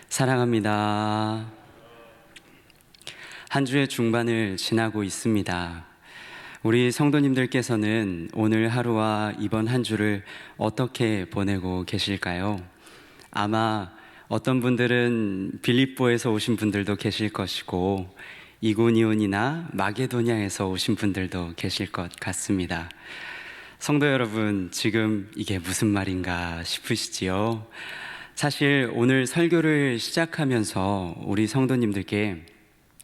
사랑합니다. 한 주의 중반을 지나고 있습니다. 우리 성도님들께서는 오늘 하루와 이번 한 주를 어떻게 보내고 계실까요? 아마 어떤 분들은 빌립보에서 오신 분들도 계실 것이고 이고니온이나 마게도냐에서 오신 분들도 계실 것 같습니다. 성도 여러분, 지금 이게 무슨 말인가 싶으시지요? 사실 오늘 설교를 시작하면서 우리 성도님들께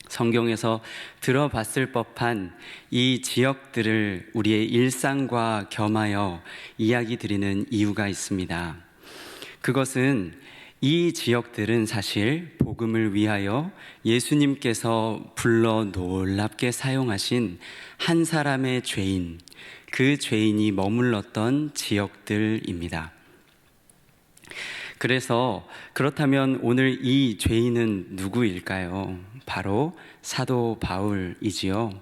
성경에서 들어봤을 법한 이 지역들을 우리의 일상과 겸하여 이야기 드리는 이유가 있습니다. 그것은 이 지역들은 사실 복음을 위하여 예수님께서 불러 놀랍게 사용하신 한 사람의 죄인, 그 죄인이 머물렀던 지역들입니다. 그래서 그렇다면 오늘 이 죄인은 누구일까요? 바로 사도 바울이지요.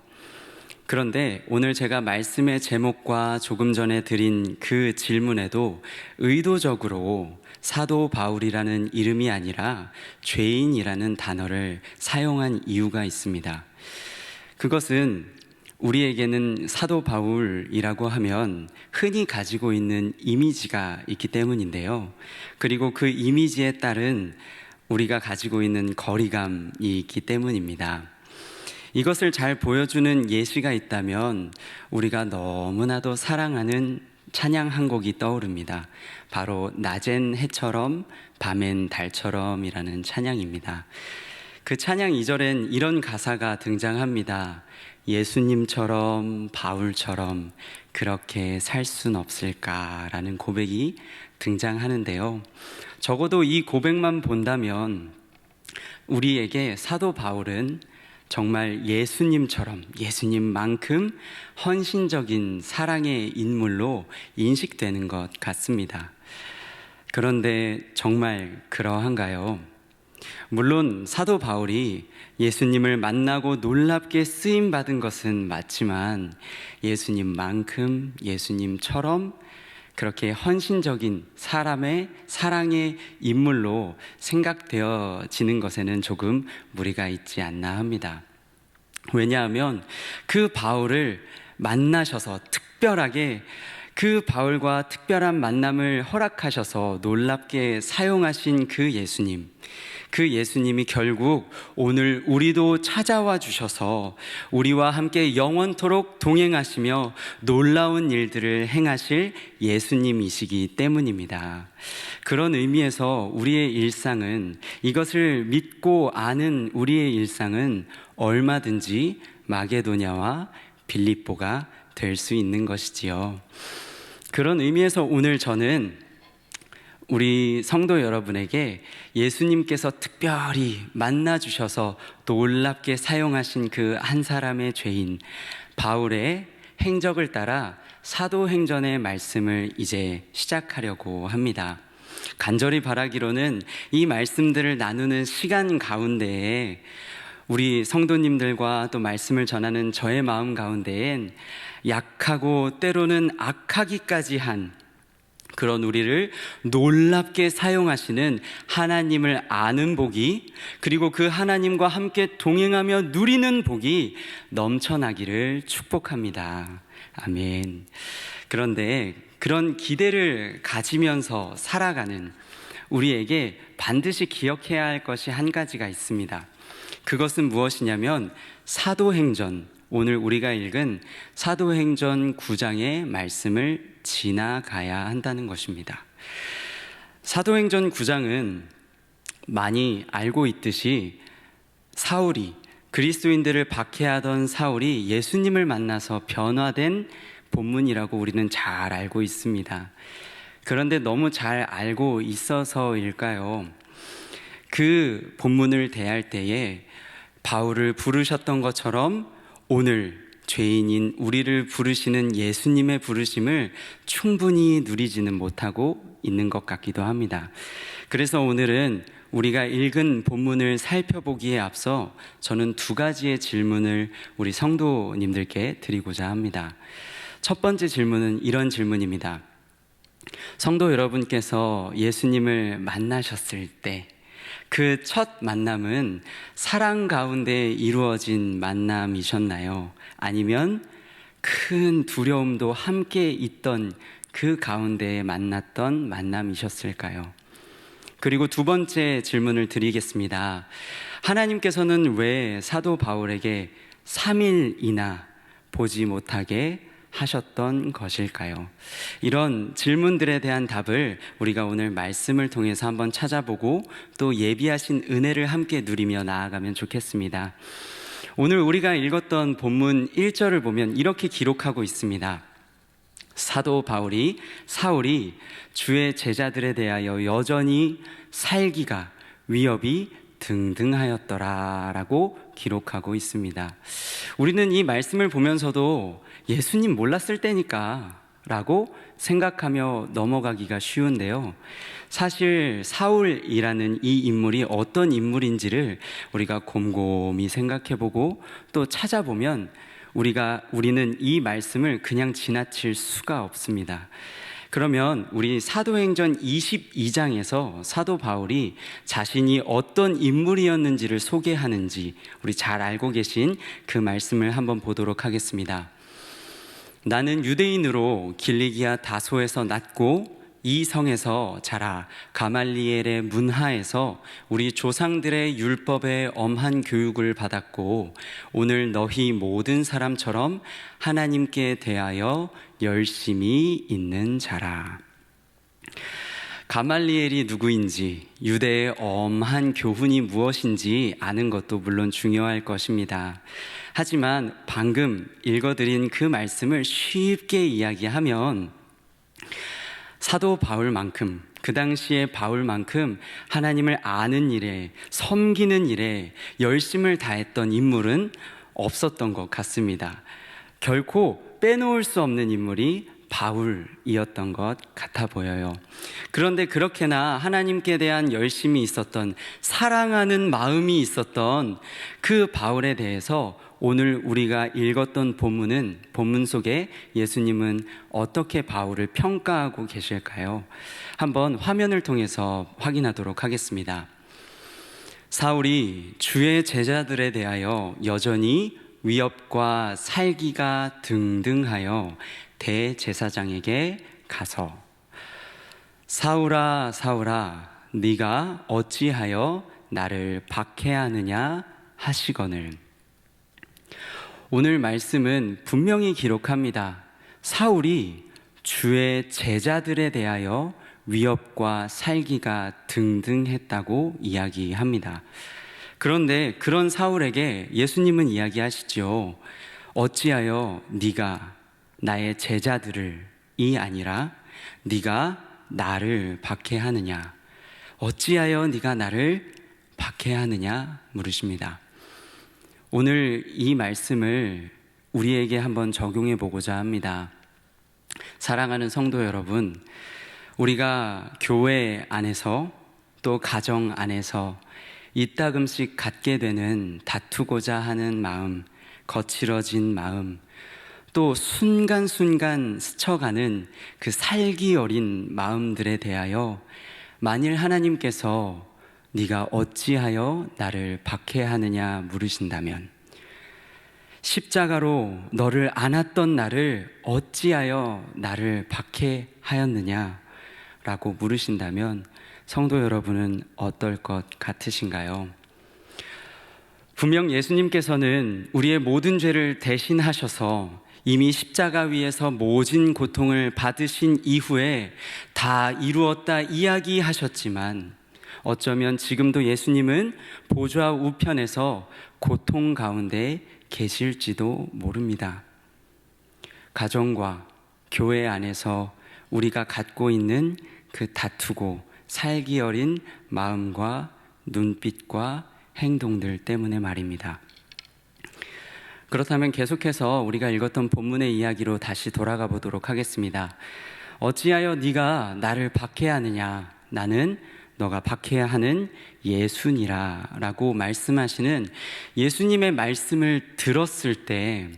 그런데 오늘 제가 말씀의 제목과 조금 전에 드린 그 질문에도 의도적으로 사도 바울이라는 이름이 아니라 죄인이라는 단어를 사용한 이유가 있습니다. 그것은 우리에게는 사도 바울이라고 하면 흔히 가지고 있는 이미지가 있기 때문인데요. 그리고 그 이미지에 따른 우리가 가지고 있는 거리감이 있기 때문입니다. 이것을 잘 보여주는 예시가 있다면 우리가 너무나도 사랑하는 찬양 한 곡이 떠오릅니다. 바로 낮엔 해처럼 밤엔 달처럼이라는 찬양입니다. 그 찬양 2절엔 이런 가사가 등장합니다. 예수님처럼 바울처럼 그렇게 살 순 없을까라는 고백이 등장하는데요. 적어도 이 고백만 본다면 우리에게 사도 바울은 정말 예수님처럼, 예수님만큼 헌신적인 사랑의 인물로 인식되는 것 같습니다. 그런데 정말 그러한가요? 물론 사도 바울이 예수님을 만나고 놀랍게 쓰임받은 것은 맞지만 예수님만큼, 예수님처럼 그렇게 헌신적인 사람의 사랑의 인물로 생각되어지는 것에는 조금 무리가 있지 않나 합니다. 왜냐하면 그 바울을 만나셔서 특별하게 그 바울과 특별한 만남을 허락하셔서 놀랍게 사용하신 그 예수님, 그 예수님이 결국 오늘 우리도 찾아와 주셔서 우리와 함께 영원토록 동행하시며 놀라운 일들을 행하실 예수님이시기 때문입니다. 그런 의미에서 우리의 일상은, 이것을 믿고 아는 우리의 일상은 얼마든지 마게도냐와 빌립보가 될 수 있는 것이지요. 그런 의미에서 오늘 저는 우리 성도 여러분에게 예수님께서 특별히 만나주셔서 놀랍게 사용하신 그 한 사람의 죄인 바울의 행적을 따라 사도행전의 말씀을 이제 시작하려고 합니다. 간절히 바라기로는 이 말씀들을 나누는 시간 가운데에 우리 성도님들과 또 말씀을 전하는 저의 마음 가운데엔 약하고 때로는 악하기까지 한 그런 우리를 놀랍게 사용하시는 하나님을 아는 복이, 그리고 그 하나님과 함께 동행하며 누리는 복이 넘쳐나기를 축복합니다. 아멘. 그런데 그런 기대를 가지면서 살아가는 우리에게 반드시 기억해야 할 것이 한 가지가 있습니다. 그것은 무엇이냐면 사도행전, 오늘 우리가 읽은 사도행전 9장의 말씀을 지나가야 한다는 것입니다. 사도행전 9장은 많이 알고 있듯이 사울이, 그리스도인들을 박해하던 사울이 예수님을 만나서 변화된 본문이라고 우리는 잘 알고 있습니다. 그런데 너무 잘 알고 있어서일까요? 그 본문을 대할 때에 바울을 부르셨던 것처럼 오늘 죄인인 우리를 부르시는 예수님의 부르심을 충분히 누리지는 못하고 있는 것 같기도 합니다. 그래서 오늘은 우리가 읽은 본문을 살펴보기에 앞서 저는 두 가지의 질문을 우리 성도님들께 드리고자 합니다. 첫 번째 질문은 이런 질문입니다. 성도 여러분께서 예수님을 만나셨을 때 그 첫 만남은 사랑 가운데 이루어진 만남이셨나요? 아니면 큰 두려움도 함께 있던 그 가운데 만났던 만남이셨을까요? 그리고 두 번째 질문을 드리겠습니다. 하나님께서는 왜 사도 바울에게 3일이나 보지 못하게 하셨던 것일까요? 이런 질문들에 대한 답을 우리가 오늘 말씀을 통해서 한번 찾아보고 또 예비하신 은혜를 함께 누리며 나아가면 좋겠습니다. 오늘 우리가 읽었던 본문 1절을 보면 이렇게 기록하고 있습니다. 사도 사울이 주의 제자들에 대하여 여전히 살기가 위협이 등등하였더라 라고 기록하고 있습니다. 우리는 이 말씀을 보면서도 예수님 몰랐을 때니까 라고 생각하며 넘어가기가 쉬운데요, 사실 사울이라는 이 인물이 어떤 인물인지를 우리가 곰곰이 생각해보고 또 찾아보면 우리는 이 말씀을 그냥 지나칠 수가 없습니다. 그러면 우리 사도행전 22장에서 사도 바울이 자신이 어떤 인물이었는지를 소개하는지 우리 잘 알고 계신 그 말씀을 한번 보도록 하겠습니다. 나는 유대인으로 길리기아 다소에서 났고 이 성에서 자라 가말리엘의 문하에서 우리 조상들의 율법에 엄한 교육을 받았고 오늘 너희 모든 사람처럼 하나님께 대하여 열심히 있는 자라. 가말리엘이 누구인지, 유대의 엄한 교훈이 무엇인지 아는 것도 물론 중요할 것입니다. 하지만 방금 읽어드린 그 말씀을 쉽게 이야기하면 사도 바울만큼, 그 당시에 바울만큼 하나님을 아는 일에, 섬기는 일에 열심을 다했던 인물은 없었던 것 같습니다. 결코 빼놓을 수 없는 인물이 바울이었던 것 같아 보여요. 그런데 그렇게나 하나님께 대한 열심이 있었던, 사랑하는 마음이 있었던 그 바울에 대해서 오늘 우리가 읽었던 본문 속에 예수님은 어떻게 바울을 평가하고 계실까요? 한번 화면을 통해서 확인하도록 하겠습니다. 사울이 주의 제자들에 대하여 여전히 위협과 살기가 등등하여 대제사장에게 가서 사울아 사울아 네가 어찌하여 나를 박해하느냐 하시거늘. 오늘 말씀은 분명히 기록합니다. 사울이 주의 제자들에 대하여 위협과 살기가 등등했다고 이야기합니다. 그런데 그런 사울에게 예수님은 이야기하시죠. 어찌하여 네가 나의 제자들이 아니라 네가 나를 박해하느냐, 어찌하여 네가 나를 박해하느냐 물으십니다. 오늘 이 말씀을 우리에게 한번 적용해 보고자 합니다. 사랑하는 성도 여러분, 우리가 교회 안에서 또 가정 안에서 이따금씩 갖게 되는 다투고자 하는 마음, 거칠어진 마음, 또 순간순간 스쳐가는 그 살기 어린 마음들에 대하여 만일 하나님께서 네가 어찌하여 나를 박해하느냐 물으신다면, 십자가로 너를 안았던 나를 어찌하여 나를 박해하였느냐 라고 물으신다면 성도 여러분은 어떨 것 같으신가요? 분명 예수님께서는 우리의 모든 죄를 대신하셔서 이미 십자가 위에서 모진 고통을 받으신 이후에 다 이루었다 이야기하셨지만 어쩌면 지금도 예수님은 보좌 우편에서 고통 가운데 계실지도 모릅니다. 가정과 교회 안에서 우리가 갖고 있는 그 다투고 살기 어린 마음과 눈빛과 행동들 때문에 말입니다. 그렇다면 계속해서 우리가 읽었던 본문의 이야기로 다시 돌아가 보도록 하겠습니다. 어찌하여 네가 나를 박해하느냐, 나는 너가 박해하는 예수니라 라고 말씀하시는 예수님의 말씀을 들었을 때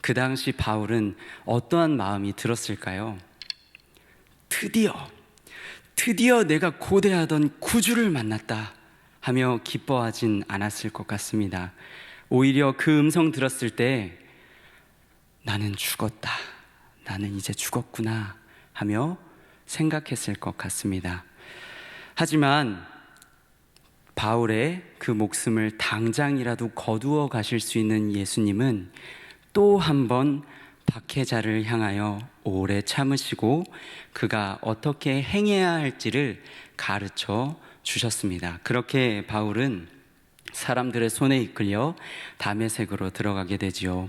그 당시 바울은 어떠한 마음이 들었을까요? 드디어 내가 고대하던 구주를 만났다 하며 기뻐하진 않았을 것 같습니다. 오히려 그 음성 들었을 때 나는 죽었다, 나는 이제 죽었구나 하며 생각했을 것 같습니다. 하지만 바울의 그 목숨을 당장이라도 거두어 가실 수 있는 예수님은 또 한 번 박해자를 향하여 오래 참으시고 그가 어떻게 행해야 할지를 가르쳐 주셨습니다. 그렇게 바울은 사람들의 손에 이끌려 다메섹으로 들어가게 되지요.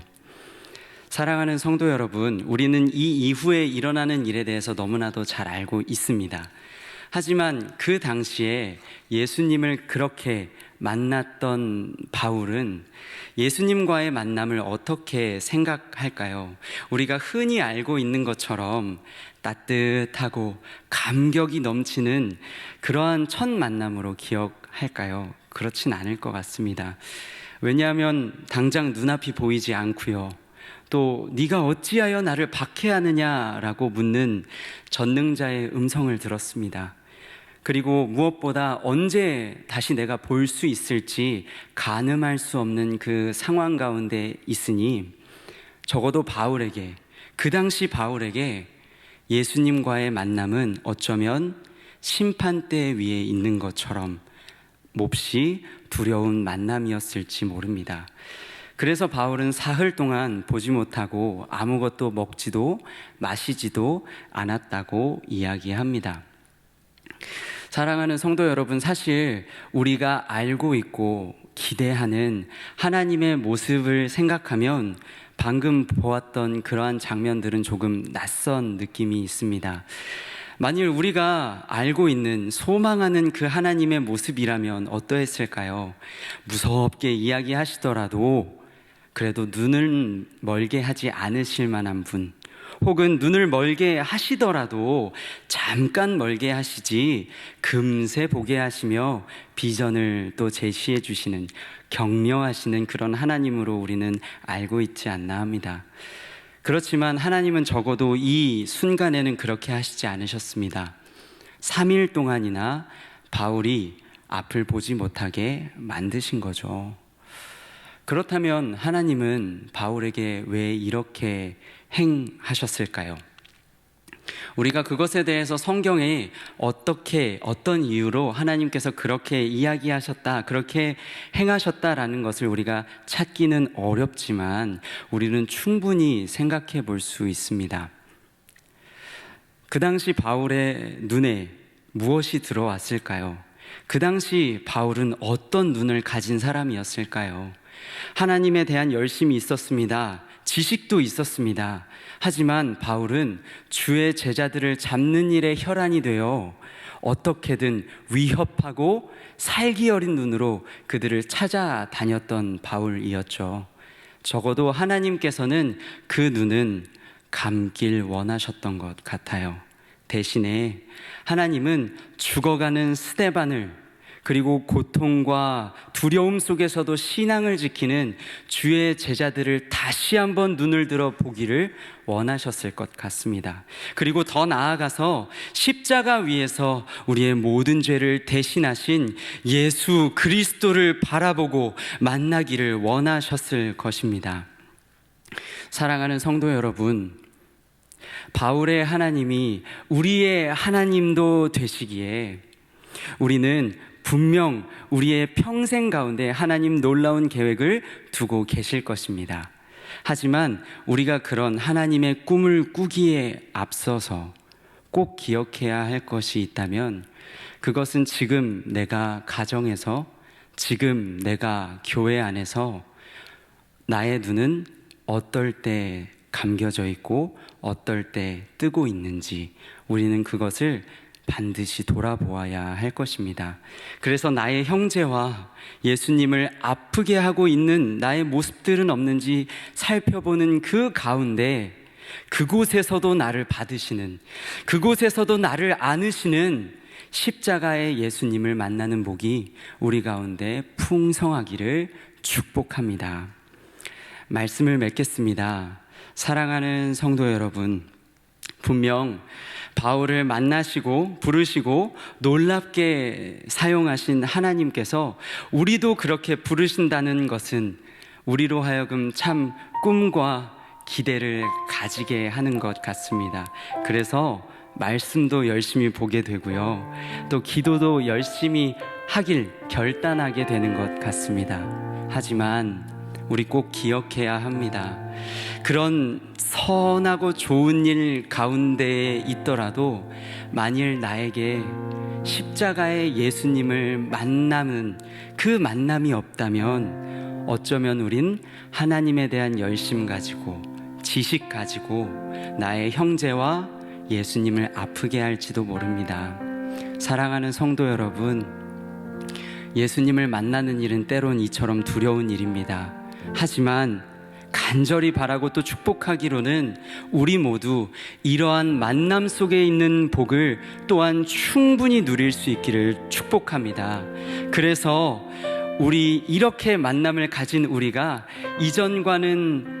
사랑하는 성도 여러분, 우리는 이 이후에 일어나는 일에 대해서 너무나도 잘 알고 있습니다. 하지만 그 당시에 예수님을 그렇게 만났던 바울은 예수님과의 만남을 어떻게 생각할까요? 우리가 흔히 알고 있는 것처럼 따뜻하고 감격이 넘치는 그러한 첫 만남으로 기억할까요? 그렇진 않을 것 같습니다. 왜냐하면 당장 눈앞이 보이지 않고요. 또 네가 어찌하여 나를 박해하느냐라고 묻는 전능자의 음성을 들었습니다. 그리고 무엇보다 언제 다시 내가 볼 수 있을지 가늠할 수 없는 그 상황 가운데 있으니 적어도 바울에게, 그 당시 바울에게 예수님과의 만남은 어쩌면 심판대 위에 있는 것처럼 몹시 두려운 만남이었을지 모릅니다. 그래서 바울은 사흘 동안 보지 못하고 아무것도 먹지도 마시지도 않았다고 이야기합니다. 사랑하는 성도 여러분, 사실 우리가 알고 있고 기대하는 하나님의 모습을 생각하면 방금 보았던 그러한 장면들은 조금 낯선 느낌이 있습니다. 만일 우리가 알고 있는, 소망하는 그 하나님의 모습이라면 어떠했을까요? 무섭게 이야기하시더라도 그래도 눈을 멀게 하지 않으실 만한 분, 혹은 눈을 멀게 하시더라도 잠깐 멀게 하시지 금세 보게 하시며 비전을 또 제시해 주시는, 격려하시는 그런 하나님으로 우리는 알고 있지 않나 합니다. 그렇지만 하나님은 적어도 이 순간에는 그렇게 하시지 않으셨습니다. 3일 동안이나 바울이 앞을 보지 못하게 만드신 거죠. 그렇다면 하나님은 바울에게 왜 이렇게 행하셨을까요? 우리가 그것에 대해서 성경에 어떤 이유로 하나님께서 그렇게 이야기하셨다, 그렇게 행하셨다라는 것을 우리가 찾기는 어렵지만 우리는 충분히 생각해 볼 수 있습니다. 그 당시 바울의 눈에 무엇이 들어왔을까요? 그 당시 바울은 어떤 눈을 가진 사람이었을까요? 하나님에 대한 열심이 있었습니다. 지식도 있었습니다. 하지만 바울은 주의 제자들을 잡는 일에 혈안이 되어 어떻게든 위협하고 살기 어린 눈으로 그들을 찾아다녔던 바울이었죠. 적어도 하나님께서는 그 눈은 감길 원하셨던 것 같아요. 대신에 하나님은 죽어가는 스데반을, 그리고 고통과 두려움 속에서도 신앙을 지키는 주의 제자들을 다시 한번 눈을 들어 보기를 원하셨을 것 같습니다. 그리고 더 나아가서 십자가 위에서 우리의 모든 죄를 대신하신 예수 그리스도를 바라보고 만나기를 원하셨을 것입니다. 사랑하는 성도 여러분, 바울의 하나님이 우리의 하나님도 되시기에 우리는 분명 우리의 평생 가운데 하나님 놀라운 계획을 두고 계실 것입니다. 하지만 우리가 그런 하나님의 꿈을 꾸기에 앞서서 꼭 기억해야 할 것이 있다면 그것은 지금 내가 가정에서, 지금 내가 교회 안에서 나의 눈은 어떨 때 감겨져 있고 어떨 때 뜨고 있는지 우리는 그것을 반드시 돌아보아야 할 것입니다. 그래서 나의 형제와 예수님을 아프게 하고 있는 나의 모습들은 없는지 살펴보는 그 가운데 그곳에서도 나를 받으시는, 그곳에서도 나를 안으시는 십자가의 예수님을 만나는 복이 우리 가운데 풍성하기를 축복합니다. 말씀을 맺겠습니다. 사랑하는 성도 여러분, 분명 바울을 만나시고 부르시고 놀랍게 사용하신 하나님께서 우리도 그렇게 부르신다는 것은 우리로 하여금 참 꿈과 기대를 가지게 하는 것 같습니다. 그래서 말씀도 열심히 보게 되고요, 또 기도도 열심히 하길 결단하게 되는 것 같습니다. 하지만 우리 꼭 기억해야 합니다. 그런 선하고 좋은 일 가운데에 있더라도 만일 나에게 십자가의 예수님을 만나는 그 만남이 없다면 어쩌면 우린 하나님에 대한 열심 가지고 지식 가지고 나의 형제와 예수님을 아프게 할지도 모릅니다. 사랑하는 성도 여러분, 예수님을 만나는 일은 때론 이처럼 두려운 일입니다. 하지만 간절히 바라고 또 축복하기로는 우리 모두 이러한 만남 속에 있는 복을 또한 충분히 누릴 수 있기를 축복합니다. 그래서 우리 이렇게 만남을 가진 우리가 이전과는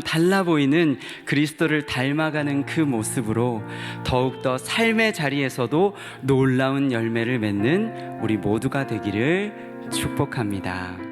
달라 보이는 그리스도를 닮아가는 그 모습으로 더욱더 삶의 자리에서도 놀라운 열매를 맺는 우리 모두가 되기를 축복합니다.